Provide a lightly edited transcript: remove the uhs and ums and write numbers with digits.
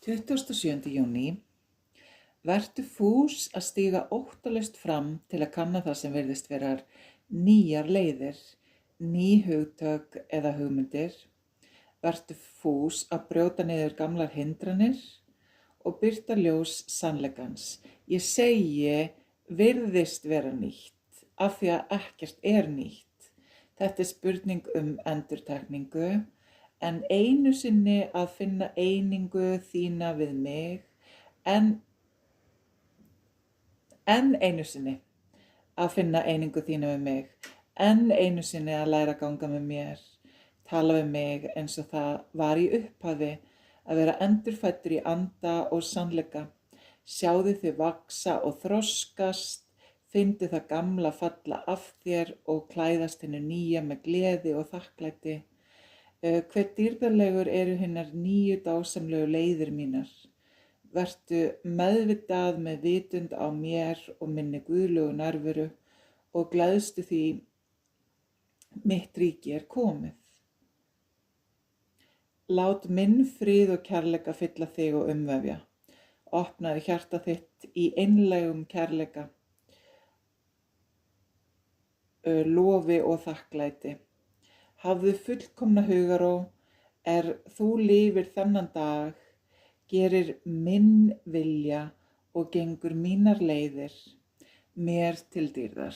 27. júní. Vertu fús að stíga óttalaust fram til að kanna það sem virðist vera nýjar leiðir, ný hugtök eða hugmyndir. Vertu fús að brjóta niður gamlar hindranir og birta ljós sannleikans. Ég segi virðist vera nýtt, af því að ekkert er nýtt. Þetta er spurning endurtekningu, en einu sinni að finna einingu þína við mig, enn einu sinni að finna einingu þína við mig, enn einu sinni að læra að ganga með mér, tala við mig eins og það var í upphafi, að vera endurfæddur í anda og sannleika. Sjáðu þig vaxa og þroskast, finndu það gamla falla af þér og klæðast hinnu nýja með gleði og þakklæti. Hve dýrðarlegur eru hinnar nýju dásamlegu leiðir mínar. Vertu meðvitað með vitund á mér og minni guðlegu nærveru og gleðstu því mitt ríki er komið. Lát minn frið og kærleika fylla þig og umvefja. Opnaðu hjarta þitt í einlægum kærleika, lofi og þakklæti. Hafðu fullkomna hugarró, þú lifir þennan dag, gerir minn vilja og gengur mínar leiðir, mér til dýrðar.